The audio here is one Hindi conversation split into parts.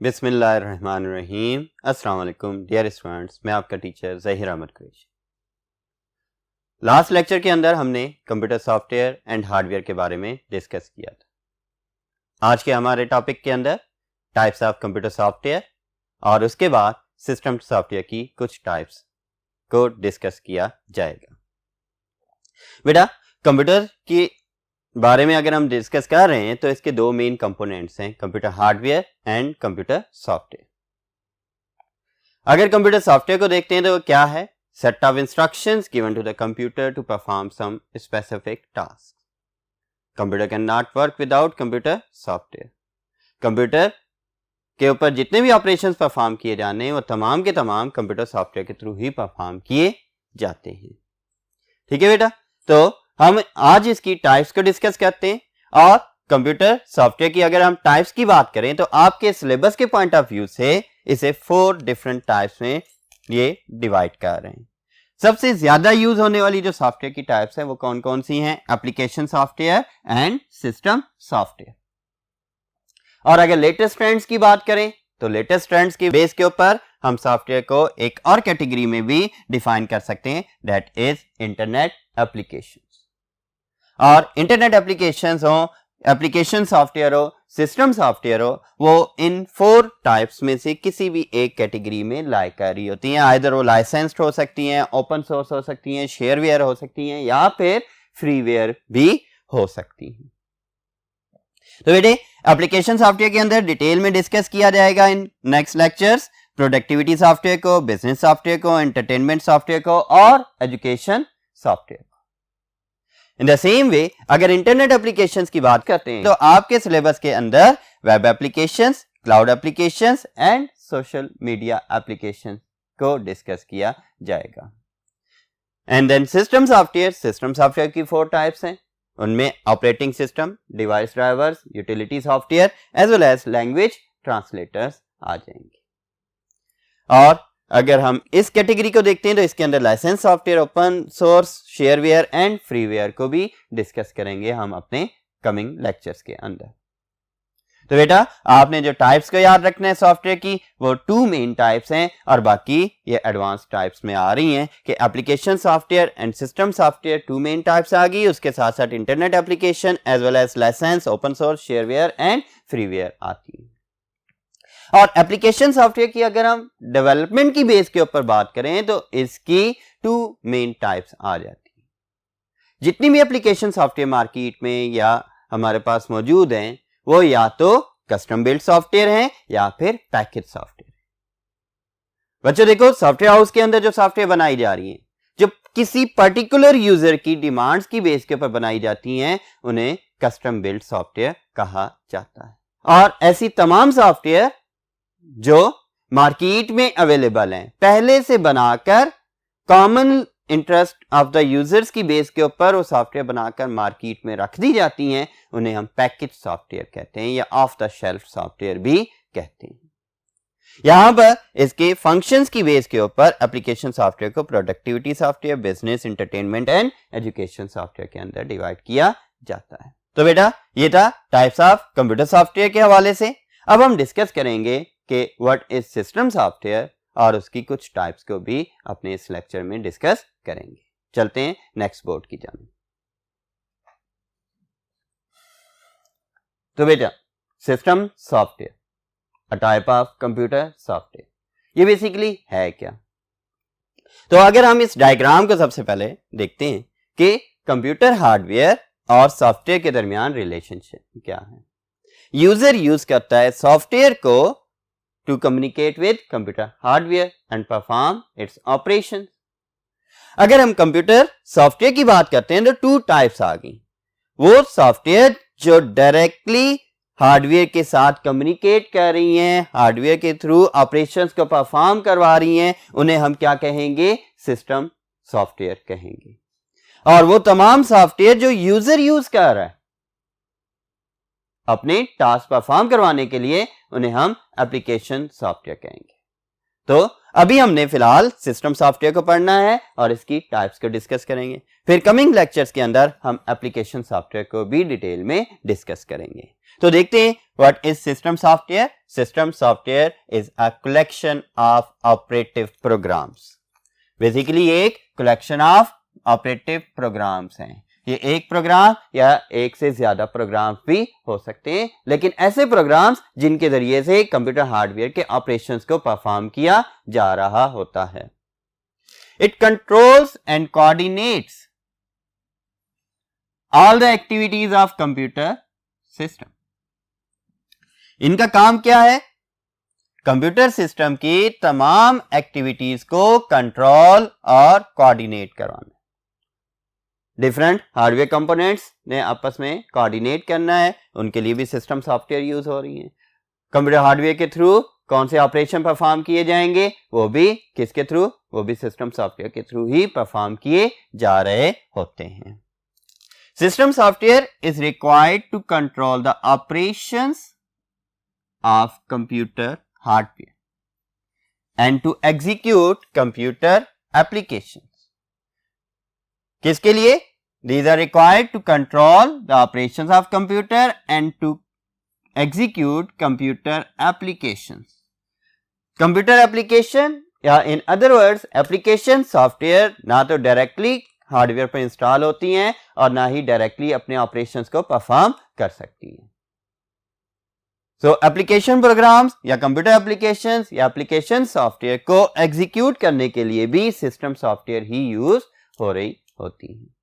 बिस्मिल्लाहिर्रहमानिर्रहीम। अस्सलाम वालेकुम डियर स्टूडेंट्स, मैं आपका teacher Zaheer Ahmed Qureshi. Last lecture के अंदर हमने कंप्यूटर सॉफ्टवेयर एंड हार्डवेयर के बारे में डिस्कस किया था। आज के हमारे टॉपिक के अंदर टाइप्स ऑफ कंप्यूटर सॉफ्टवेयर और उसके बाद सिस्टम सॉफ्टवेयर की कुछ टाइप्स को डिस्कस किया जाएगा। बेटा, कंप्यूटर की बारे में अगर हम डिस्कस कर रहे हैं तो इसके दो मेन कंपोनेंट्स हैं, computer hardware and computer software. अगर कंप्यूटर सॉफ्टवेयर को देखते हैं तो क्या है? Set of instructions given to the computer to perform some specific task. Computer can not work without computer software. Computer के ऊपर जितने भी ऑपरेशंस परफॉर्म किए जाने हैं वो तमाम के तमाम कंप्यूटर सॉफ्टवेयर के थ्रू ही परफॉर्म किए जाते हैं। ठीक है बेटा, तो हम आज इसकी टाइप्स को डिस्कस करते हैं। और कंप्यूटर सॉफ्टवेयर की अगर हम टाइप्स की बात करें तो आपके सिलेबस के पॉइंट ऑफ व्यू से इसे 4 डिफरेंट टाइप्स में ये डिवाइड कर रहे हैं। सबसे ज्यादा यूज होने वाली जो सॉफ्टवेयर की टाइप्स हैं वो कौन कौन सी हैं? Application software and system software. और अगर लेटेस्ट ट्रेंड्स की बात करें तो लेटेस्ट ट्रेंड्स के बेस के ऊपर हम सॉफ्टवेयर को एक और कैटेगरी में भी डिफाइन कर सकते हैं, दैट इज इंटरनेट एप्लीकेशंस। और इंटरनेट एप्लीकेशंस हो, एप्लीकेशन सॉफ्टवेयर हो, सिस्टम सॉफ्टवेयर हो, वो इन 4 टाइप्स में से किसी भी एक कैटेगरी में लाई कर रही होती हैं। आइदर वो लाइसेंस्ड हो सकती हैं, ओपन सोर्स हो सकती हैं, शेयरवेयर हो सकती हैं या फिर फ्रीवेयर भी हो सकती हैं। तो बेटे, एप्लीकेशन सॉफ्टवेयर के अंदर डिटेल में डिस्कस किया जाएगा in next lectures, productivity software को, बिजनेस सॉफ्टवेयर को, एंटरटेनमेंट सॉफ्टवेयर को और एजुकेशन सॉफ्टवेयर को। इन द सेम वे अगर इंटरनेट एप्लीकेशंस की बात करते हैं तो आपके सिलेबस के अंदर web applications, cloud applications and social media applications को डिस्कस किया जाएगा। एंड देन सिस्टम सॉफ्टवेयर की 4 टाइप्स हैं। उनमें operating system, device drivers, utility software as well as language translators आ जाएंगे। और अगर हम इस कैटेगरी को देखते हैं तो इसके अंदर licence software, open source, shareware and freeware को भी डिस्कस करेंगे हम अपने कमिंग लेक्चर्स के अंदर। तो बेटा, आपने जो टाइप्स को याद रखना है सॉफ्टवेयर की वो 2 मेन टाइप्स हैं और बाकी ये एडवांस टाइप्स में आ रही हैं कि application software and system software 2 main types आ गई। उसके साथ साथ internet application as well as license, open source, shareware and freeware आती है। और एप्लीकेशन सॉफ्टवेयर की अगर हम डेवलपमेंट की बेस के ऊपर बात करें तो इसकी 2 मेन टाइप्स आ जाती है। जितनी भी एप्लीकेशन सॉफ्टवेयर मार्केट में या हमारे पास मौजूद हैं वो या तो कस्टम बिल्ड सॉफ्टवेयर हैं या फिर पैकेज सॉफ्टवेयर। बच्चों देखो, सॉफ्टवेयर हाउस के अंदर जो सॉफ्टवेयर बनाई जा रही है, जो किसी पर्टिकुलर यूजर की डिमांड्स की बेस के ऊपर बनाई जाती हैं, उन्हें कस्टम बिल्ड सॉफ्टवेयर कहा जाता है। और ऐसी तमाम सॉफ्टवेयर जो मार्केट में अवेलेबल हैं, पहले से बनाकर common interest of the users की बेस के ऊपर वो सॉफ्टवेयर बनाकर मार्केट में रख दी जाती हैं, उन्हें हम पैकेज सॉफ्टवेयर कहते हैं या ऑफ द शेल्फ सॉफ्टवेयर भी कहते हैं। यहां पर इसके फंक्शंस की बेस के ऊपर एप्लीकेशन सॉफ्टवेयर को productivity software, business, entertainment and education software के अंदर डिवाइड किया जाता है। तो बेटा, ये था टाइप्स ऑफ कंप्यूटर सॉफ्टवेयर के हवाले से। अब हम डिस्कस करेंगे कि व्हाट इज सिस्टम सॉफ्टवेयर और उसकी कुछ टाइप्स को भी अपने इस लेक्चर में डिस्कस करेंगे। चलते हैं नेक्स्ट बोर्ड की जानिब। तो बेटा, system software, a type of computer software, ये बेसिकली है क्या? तो अगर हम इस डायग्राम को सबसे पहले देखते हैं कि कंप्यूटर हार्डवेयर और सॉफ्टवेयर के दरमियान रिलेशनशिप क्या है। यूजर यूज करता है सॉफ्टवेयर को to communicate with computer hardware and perform its operations. अगर हम कंप्यूटर सॉफ्टवेयर की बात करते हैं तो 2 टाइप्स आ गई। वो सॉफ्टवेयर जो डायरेक्टली हार्डवेयर के साथ कम्युनिकेट कर रही हैं, हार्डवेयर के थ्रू ऑपरेशंस को परफॉर्म करवा रही हैं, उन्हें हम क्या कहेंगे? सिस्टम सॉफ्टवेयर कहेंगे। और वो तमाम सॉफ्टवेयर जो यूजर यूज कर रहा है अपने टास्क परफॉर्म करवाने के लिए, उन्हें हम एप्लीकेशन सॉफ्टवेयर कहेंगे। तो अभी हमने फिलहाल सिस्टम सॉफ्टवेयर को पढ़ना है और इसकी टाइप्स को डिस्कस करेंगे। फिर कमिंग लेक्चर्स के अंदर हम एप्लीकेशन सॉफ्टवेयर को भी डिटेल में डिस्कस करेंगे। तो देखते हैं what is system software. System software is a collection of operative programs. Basically एक कलेक्शन ऑफ ऑपरेटिव प्रोग्राम्स हैं। ये एक प्रोग्राम या एक से ज्यादा प्रोग्राम भी हो सकते हैं, लेकिन ऐसे प्रोग्राम्स जिनके जरिए से कंप्यूटर हार्डवेयर के ऑपरेशंस को परफॉर्म किया जा रहा होता है। It controls and coordinates all the activities of computer system. इनका काम क्या है? कंप्यूटर सिस्टम की तमाम एक्टिविटीज को कंट्रोल और कोऑर्डिनेट करवाना। डिफरेंट हार्डवेयर कंपोनेंट्स ने आपस में कोऑर्डिनेट करना है, उनके लिए भी सिस्टम सॉफ्टवेयर यूज हो रही है। कंप्यूटर हार्डवेयर के थ्रू कौन से ऑपरेशन परफॉर्म किए जाएंगे, वो भी किसके थ्रू? वो भी सिस्टम सॉफ्टवेयर के थ्रू ही परफॉर्म किए जा रहे होते हैं। System software is required to control the operations of computer hardware and to execute computer applications. किसके लिए? These are required to control the operations of computer and to execute computer applications. Computer application या in other words application software ना तो directly हार्डवेयर पर इंस्टॉल होती हैं और ना ही डायरेक्टली अपने ऑपरेशंस को परफॉर्म कर सकती हैं। सो एप्लीकेशन प्रोग्राम्स या कंप्यूटर एप्लीकेशंस या एप्लीकेशन सॉफ्टवेयर को एग्जीक्यूट करने के लिए भी सिस्टम सॉफ्टवेयर ही यूज हो रही होती है।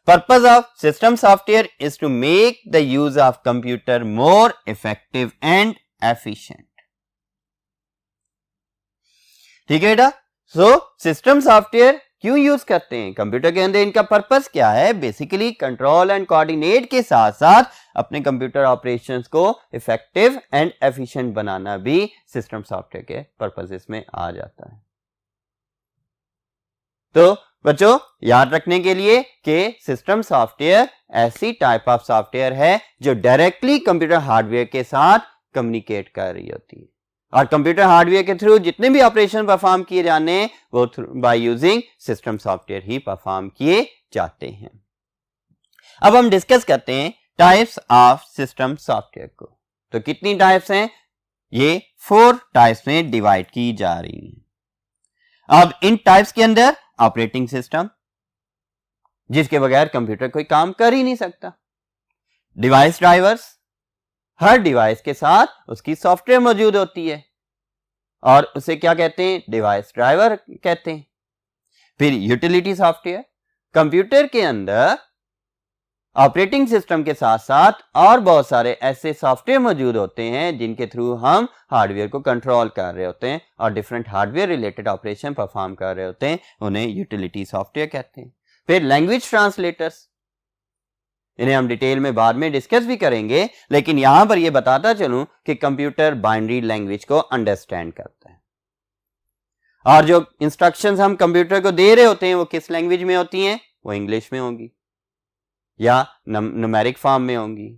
Purpose of system software is to make the use of computer more effective and efficient. ठीक है बेटा? सो सिस्टम सॉफ्टवेयर क्यों यूज करते हैं कंप्यूटर के अंदर? इनका पर्पस क्या है? बेसिकली कंट्रोल एंड कोऑर्डिनेट के साथ साथ अपने कंप्यूटर ऑपरेशंस को इफेक्टिव एंड एफिशिएंट बनाना भी सिस्टम सॉफ्टवेयर के पर्पसेस में आ जाता है। तो बच्चों याद रखने के लिए कि सिस्टम सॉफ्टवेयर ऐसी टाइप ऑफ सॉफ्टवेयर है जो डायरेक्टली कंप्यूटर हार्डवेयर के साथ कम्युनिकेट कर रही होती है और कंप्यूटर हार्डवेयर के थ्रू जितने भी ऑपरेशन परफॉर्म किए जाने वो by using system software he perform किए जाते हैं। अब हम डिस्कस करते हैं टाइप्स ऑफ सिस्टम सॉफ्टवेयर को। तो कितनी टाइप्स हैं? ये 4 टाइप्स में डिवाइड की जा रही हैं। अब इन टाइप्स के अंदर ऑपरेटिंग सिस्टम, जिसके बगैर कंप्यूटर कोई काम कर ही नहीं सकता। डिवाइस ड्राइवर्स, हर डिवाइस के साथ उसकी सॉफ्टवेयर मौजूद होती है और उसे क्या कहते हैं? डिवाइस ड्राइवर कहते हैं। फिर यूटिलिटी सॉफ्टवेयर, कंप्यूटर के अंदर ऑपरेटिंग सिस्टम के साथ साथ और बहुत सारे ऐसे सॉफ्टवेयर मौजूद होते हैं जिनके थ्रू हम हार्डवेयर को कंट्रोल कर रहे होते हैं और different hardware related operation perform कर रहे होते हैं, उन्हें यूटिलिटी सॉफ्टवेयर कहते हैं। फिर लैंग्वेज ट्रांसलेटर्स, इन्हें हम डिटेल में बाद में डिस्कस भी करेंगे, लेकिन यहां पर यह बताता चलूं कि कंप्यूटर बाइनरी लैंग्वेज को अंडरस्टैंड करता है और जो इंस्ट्रक्शंस हम कंप्यूटर को दे रहे होते हैं वो किस लैंग्वेज में होती हैं? वो इंग्लिश में होंगी या न्यूमेरिक फॉर्म में होंगी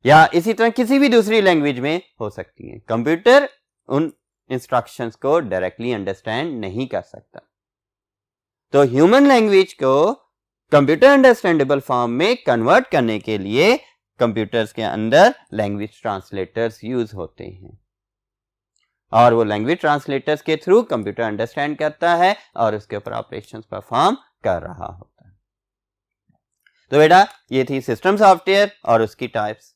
या इसी तरह किसी भी दूसरी लैंग्वेज में हो सकती है। कंप्यूटर उन इंस्ट्रक्शंस को डायरेक्टली अंडरस्टैंड नहीं कर सकता, तो ह्यूमन लैंग्वेज को कंप्यूटर अंडरस्टैंडेबल फॉर्म में कन्वर्ट करने के लिए कंप्यूटर्स के अंदर लैंग्वेज ट्रांसलेटर्स यूज होते हैं और वो लैंग्वेज ट्रांसलेटर्स के थ्रू कंप्यूटर अंडरस्टैंड करता है और उसके ऊपर ऑपरेशंस परफॉर्म कर रहा होता है। तो बेटा ये थी सिस्टम सॉफ्टवेयर और उसकी टाइप्स।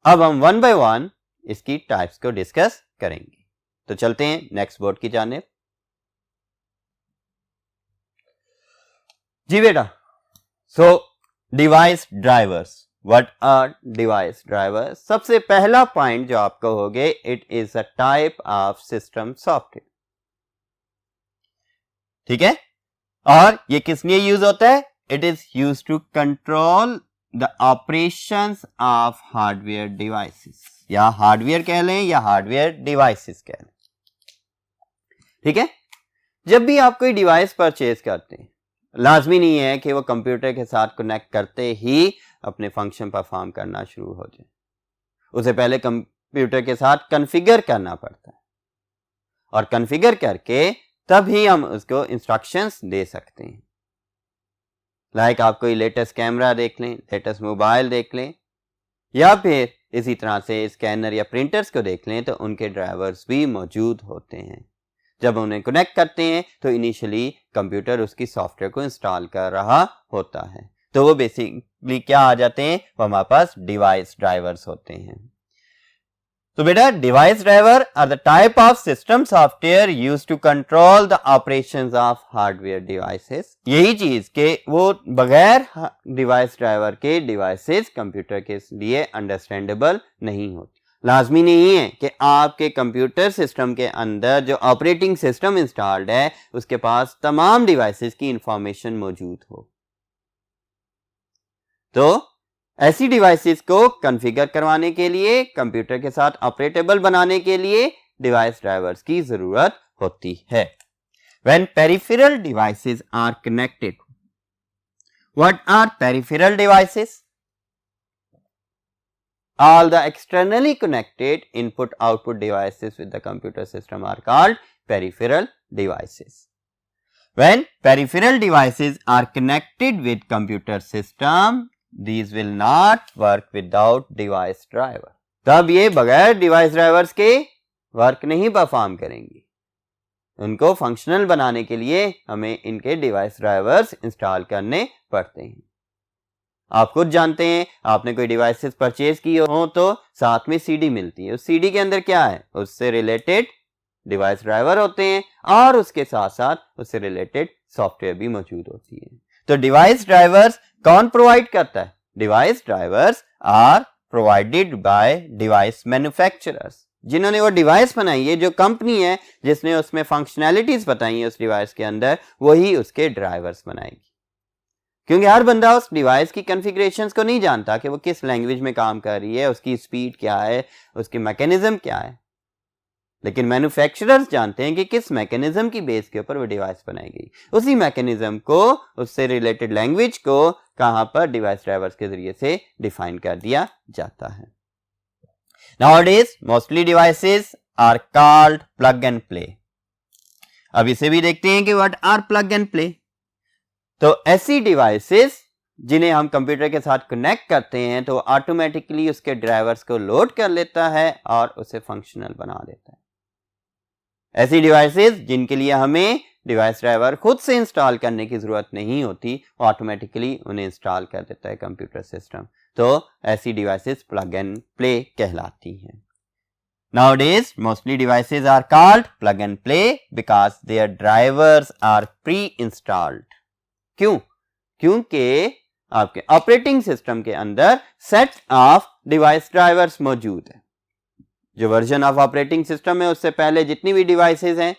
अब हम वन बाय वन इसकी टाइप्स को डिस्कस करेंगे। तो चलते हैं नेक्स्ट बोर्ड की जानिब। जी बेटा, so device drivers, what are device drivers? सबसे पहला पॉइंट जो आप कहोगे, it is a type of system software. ठीक है, और ये किस लिए यूज होता है? It is used to control the operations of hardware devices, या हार्डवेयर कह लें या हार्डवेयर डिवाइसेस कह लें। ठीक है, जब भी आप कोई डिवाइस परचेज करते हैं, लाजमी नहीं है कि वो कंप्यूटर के साथ कनेक्ट करते ही अपने फंक्शन परफॉर्म करना शुरू हो जाए। उसे पहले कंप्यूटर के साथ कॉन्फ़िगर करना पड़ता है और कॉन्फ़िगर करके तभी हम उसको इंस्ट्रक्शंस दे सकते हैं। लाइक आप कोई लेटेस्ट कैमरा देख लें, लेटेस्ट मोबाइल देख लें, या फिर इसी तरह से स्कैनर या प्रिंटर्स को देख लें तो उनके ड्राइवर्स भी मौजूद होते हैं। जब उन्हें कनेक्ट करते हैं तो इनिशियली कंप्यूटर उसकी सॉफ्टवेयर को इंस्टॉल कर रहा होता है, तो वो बेसिकली क्या आ जाते हैं, वो हमारे पास डिवाइस ड्राइवर्स होते हैं। तो बेटा device driver are the type of system software used to control the operations of hardware devices. यही चीज के वो बगैर डिवाइस ड्राइवर के डिवाइसेस कंप्यूटर के लिए अंडरस्टैंडेबल नहीं होती। लाजमी नहीं है कि आपके कंप्यूटर सिस्टम के अंदर जो ऑपरेटिंग सिस्टम इंस्टॉल्ड है उसके पास तमाम डिवाइसेस की इंफॉर्मेशन मौजूद हो। तो ऐसी डिवाइसेस को कॉन्फ़िगर करवाने के लिए, कंप्यूटर के साथ ऑपरेटेबल बनाने के लिए डिवाइस ड्राइवर्स की जरूरत होती है। When peripheral devices are connected, what are peripheral devices? All the externally connected input-output devices with the computer system are called peripheral devices. When peripheral devices are connected with computer system, these will not work without device driver. तब ये बगैर डिवाइस ड्राइवर्स के वर्क नहीं परफॉर्म करेंगी। उनको फंक्शनल बनाने के लिए हमें इनके डिवाइस ड्राइवर्स इंस्टॉल करने पड़ते हैं। आप खुद जानते हैं, आपने कोई डिवाइसेस परचेज की हो तो साथ में सीडी मिलती है। उस सीडी के अंदर क्या है, उससे रिलेटेड डिवाइस ड्राइवर होते हैं और उसके साथ साथ उससे रिलेटेड सॉफ्टवेयर भी मौजूद होती है। तो डिवाइस ड्राइवर्स कौन प्रोवाइड करता है? Device drivers are provided by device manufacturers. जिन्होंने वो डिवाइस बनाई है, जो कंपनी है जिसने उसमें फंक्शनैलिटीज बताई है उस डिवाइस के अंदर, वही उसके ड्राइवर्स बनाएगी। क्योंकि हर बंदा उस डिवाइस की कॉन्फ़िगरेशंस को नहीं जानता कि वो किस लैंग्वेज में काम कर रही है, उसकी स्पीड क्या है, उसकी मैकेनिज्म क्या है। लेकिन मैन्युफैक्चरर्स जानते हैं कि किस मैकेनिज्म की बेस के ऊपर वो डिवाइस बनाई गई। उसी मैकेनिज्म को, उससे रिलेटेड लैंग्वेज को कहां पर डिवाइस ड्राइवर्स के जरिए से डिफाइन कर दिया जाता है। Nowadays mostly devices are called plug and play. अब इसे भी देखते हैं कि what are plug and play। तो ऐसी डिवाइसेस जिन्हें हम कंप्यूटर के साथ कनेक्ट करते हैं तो ऑटोमेटिकली उसके ड्राइवर्स को लोड कर लेता है और उसे फंक्शनल बना देता है। ऐसी डिवाइसेस जिनके लिए हमें डिवाइस ड्राइवर खुद से इंस्टॉल करने की जरूरत नहीं होती, ऑटोमेटिकली उन्हें इंस्टॉल कर देता है कंप्यूटर सिस्टम। तो ऐसी डिवाइसेस प्लग एंड प्ले कहलाती हैं। Nowadays mostly devices are called plug and play because their drivers are pre-installed. क्यों? क्योंकि आपके ऑपरेटिंग सिस्टम के अंदर सेट ऑफ डिवाइस ड्राइवर्स मौजूद है। जो वर्जन ऑफ ऑपरेटिंग सिस्टम है उससे पहले जितनी भी डिवाइसेस हैं,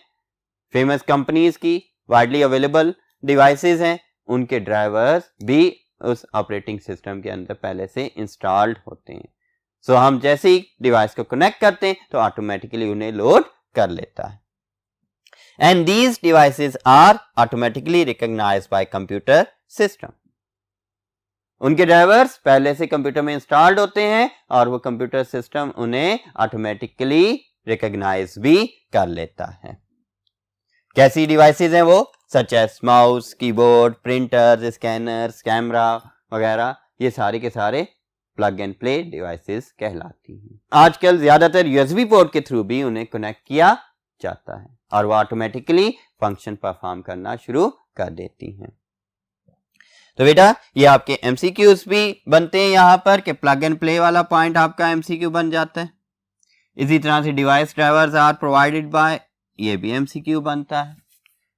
फेमस कंपनीज की वाइडली अवेलेबल डिवाइसेस हैं, उनके ड्राइवर्स भी उस ऑपरेटिंग सिस्टम के अंदर पहले से इंस्टॉल्ड होते हैं। सो हम जैसे ही डिवाइस को कनेक्ट करते हैं तो ऑटोमेटिकली उन्हें लोड कर लेता है। And these devices are automatically recognized by computer system. उनके ड्राइवर्स पहले से कंप्यूटर में इंस्टॉल्ड होते हैं और वो कंप्यूटर सिस्टम उन्हें ऑटोमेटिकली रिकॉग्नाइज भी कर लेता है। कैसी डिवाइसेस हैं वो? Such as mouse, keyboard, printers, scanners, camera वगैरह, ये सारे के सारे प्लग एंड प्ले डिवाइसेस कहलाती हैं। आजकल ज्यादातर यूएसबी पोर्ट के थ्रू भी उन्हें कनेक्ट किया जाता है और वो ऑटोमेटिकली फंक्शन परफॉर्म करना शुरू कर देती हैं। तो बेटा ये आपके एमसीक्यूज भी बनते हैं यहाँ पर कि प्लग एंड प्ले वाला पॉइंट आपका एमसीक्यू बन जाता है। इसी तरह से device drivers are provided by, ये भी एमसीक्यू बनता है।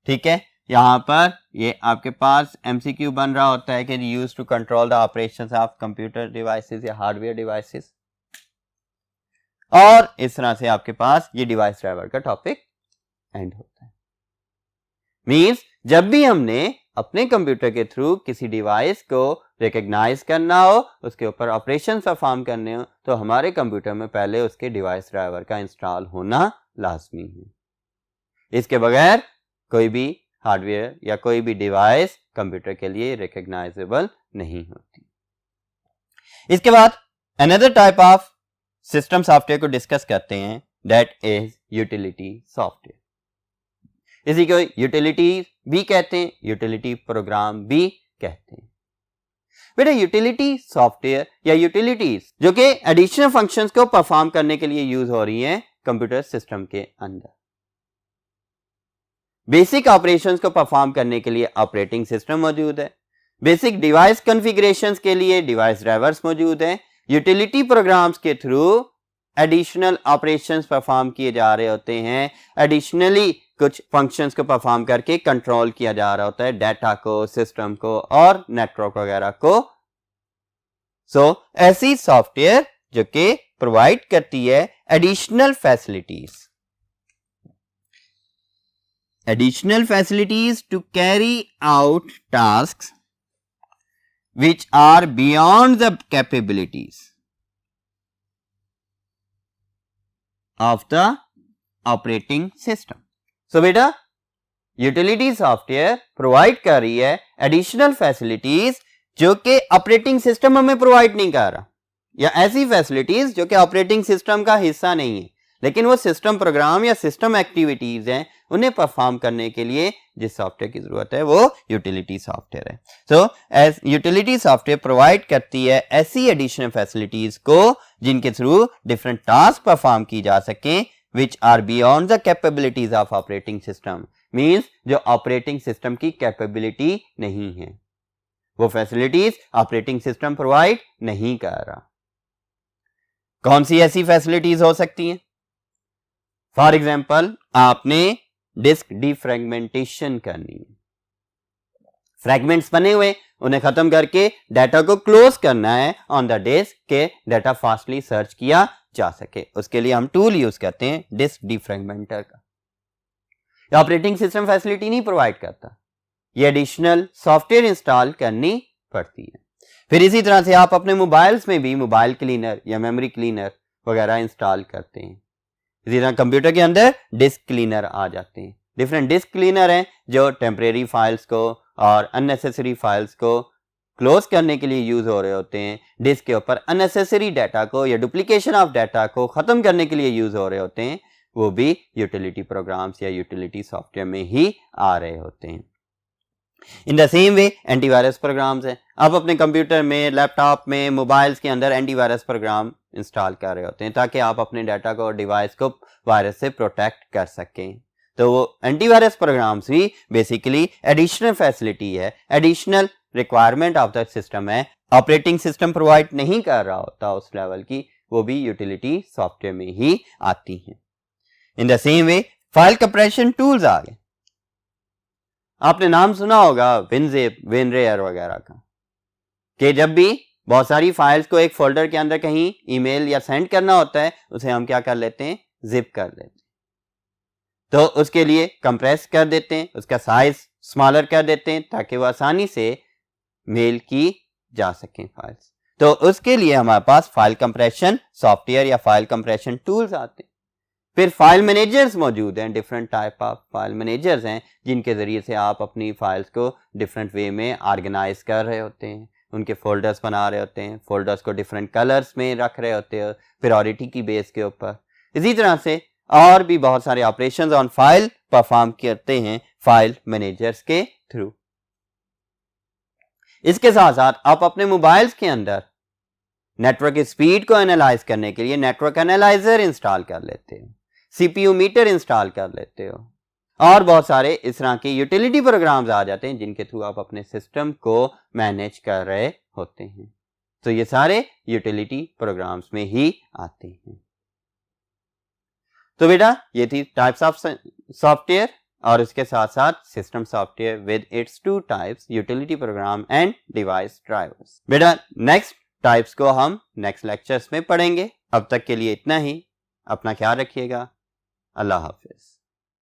ठीक है, यहाँ पर ये आपके पास एमसीक्यू बन रहा होता है कि use to control the operations of computer devices या हार्डवेयर डिवाइसेस, और इस तरह से आपके पास ये डिवाइस ड्राइवर का टॉपिक एंड होता है। मींस जब भी हमने अपने कंप्यूटर के थ्रू किसी डिवाइस को रिकॉग्नाइज करना हो, उसके ऊपर ऑपरेशन परफॉर्म करने हो, तो हमारे कंप्यूटर में पहले उसके डिवाइस ड्राइवर का इंस्टॉल होना लाजमी है। इसके बगैर कोई भी हार्डवेयर या कोई भी डिवाइस कंप्यूटर के लिए रिकॉग्नाइजेबल नहीं होती। इसके बाद another type of system software को डिस्कस करते हैं, दैट इज यूटिलिटी सॉफ्टवेयर। इसी को यूटिलिटी भी कहते हैं, यूटिलिटी प्रोग्राम भी कहते हैं। बेटा यूटिलिटी सॉफ्टवेयर या यूटिलिटीज जो कि एडिशनल फंक्शंस को परफॉर्म करने के लिए यूज हो रही हैं कंप्यूटर सिस्टम के अंदर। बेसिक ऑपरेशंस को परफॉर्म करने के लिए ऑपरेटिंग सिस्टम मौजूद है, बेसिक डिवाइस कॉन्फ़िगरेशंस के लिए डिवाइस ड्राइवर्स मौजूद हैं, यूटिलिटी प्रोग्राम्स के थ्रू एडिशनल ऑपरेशंस परफॉर्म किए जा रहे होते हैं, एडिशनली कुछ फंक्शंस को परफॉर्म करके कंट्रोल किया जा रहा होता है डाटा को, सिस्टम को और नेटवर्क वगैरह को। ऐसी सॉफ्टवेयर जो कि प्रोवाइड करती है additional facilities to carry out tasks which are beyond the capabilities of the operating system. So बेटा यूटिलिटी सॉफ्टवेयर प्रोवाइड कर रही है एडिशनल फैसिलिटीज जो कि ऑपरेटिंग सिस्टम हमें प्रोवाइड नहीं कर रहा, या ऐसी फैसिलिटीज जो कि ऑपरेटिंग सिस्टम का हिस्सा नहीं है लेकिन वो सिस्टम प्रोग्राम या सिस्टम एक्टिविटीज हैं उन्हें परफॉर्म करने के लिए जिस सॉफ्टवेयर की जरूरत है वो यूटिलिटी सॉफ्टवेयर है। एज यूटिलिटी सॉफ्टवेयर प्रोवाइड करती है ऐसी एडिशनल फैसिलिटीज को जिनके थ्रू डिफरेंट टास्क परफॉर्म की जा सके which are beyond the capabilities of operating system, means जो ऑपरेटिंग सिस्टम की कैपेबिलिटी नहीं है, वो फैसिलिटीज ऑपरेटिंग सिस्टम प्रोवाइड नहीं कर रहा। कौन सी ऐसी फैसिलिटीज हो सकती हैं? फॉर एग्जाम्पल आपने डिस्क डिफ्रेगमेंटेशन करनी है, फ्रैगमेंट्स बने हुए उन्हें खत्म करके डाटा को क्लोज करना है ऑन द डिस्क के डाटा फास्टली सर्च किया जा सके, उसके लिए हम टूल यूज करते हैं डिस्क डिफ्रेगमेंटर का। ऑपरेटिंग सिस्टम फैसिलिटी नहीं प्रोवाइड करता, ये एडिशनल सॉफ्टवेयर इंस्टॉल करनी पड़ती है। फिर इसी तरह से आप अपने मोबाइल्स में भी मोबाइल क्लीनर या मेमोरी क्लीनर वगैरह इंस्टॉल करते हैं। इसी तरह कंप्यूटर के अंदर डिस्क क्लीनर आ जाते हैं। डिफरेंट डिस्क क्लीनर हैं जो टेम्परेरी फाइल्स को और अननेसेसरी फाइल्स को क्लोज करने के लिए यूज हो रहे होते हैं, डिस्क के ऊपर अननेसेसरी डाटा को या डुप्लीकेशन ऑफ डाटा को खत्म करने के लिए यूज हो रहे होते हैं, वो भी यूटिलिटी प्रोग्राम्स या यूटिलिटी सॉफ्टवेयर में ही आ रहे होते हैं। In the same way antivirus programs हैं, आप अपने कंप्यूटर में, लैपटॉप में, मोबाइल्स के अंदर एंटीवायरस प्रोग्राम इंस्टॉल कर रहे होते हैं ताकि आप अपने डाटा को, डिवाइस को वायरस से प्रोटेक्ट कर सकें। तो वो एंटीवायरस प्रोग्राम्स भी बेसिकली एडिशनल फैसिलिटी है, additional requirement of the system है, ऑपरेटिंग सिस्टम प्रोवाइड नहीं कर रहा होता उस लेवल की, वो भी यूटिलिटी सॉफ्टवेयर में ही आती हैं। In the same way file compression tools आ गए, आपने नाम सुना होगा विनजिप, विनरेयर वगैरह का, कि जब भी बहुत सारी फाइल्स को एक फोल्डर के अंदर कहीं ईमेल या सेंड करना होता है उसे हम क्या कर लेते हैं, जिप कर लेते हैं। तो उसके लिए कंप्रेस कर देते हैं, उसका साइज स्मॉलर कर देते हैं ताकि वो आसानी से मेल की जा सकें फाइल्स। तो उसके लिए हमारे पास फाइल कंप्रेशन सॉफ्टवेयर या फाइल कंप्रेशन टूल्स आते हैं। फिर फाइल मैनेजर्स मौजूद हैं, different type of file managers हैं जिनके जरिए से आप अपनी फाइल्स को डिफरेंट वे में ऑर्गेनाइज कर रहे होते हैं, उनके फोल्डर्स बना रहे होते हैं, फोल्डर्स को डिफरेंट कलर्स में रख रहे होते हैं प्रायोरिटी की बेस के ऊपर। इसी तरह से और भी बहुत सारे ऑपरेशंस ऑन फाइल परफॉर्म करते हैं फाइल मैनेजर्स के थ्रू। इसके साथ साथ आप अपने मोबाइल्स के अंदर नेटवर्क स्पीड को एनालाइज करने के लिए नेटवर्क एनालाइजर इंस्टॉल कर लेते हो, सीपीयू मीटर इंस्टॉल कर लेते हो, और बहुत सारे इस तरह के यूटिलिटी प्रोग्राम्स आ जाते हैं जिनके थ्रू आप अपने सिस्टम को मैनेज कर रहे होते हैं। तो ये सारे यूटिलिटी प्रोग्राम्स में ही आते हैं। तो बेटा ये थी टाइप्स ऑफ सॉफ्टवेयर और इसके साथ साथ system software with its two types, utility programme and device drivers. बेटा नेक्स्ट टाइप्स को हम नेक्स्ट लेक्चर्स में पढ़ेंगे। अब तक के लिए इतना ही, अपना ख्याल रखिएगा। अल्लाह हाफिज।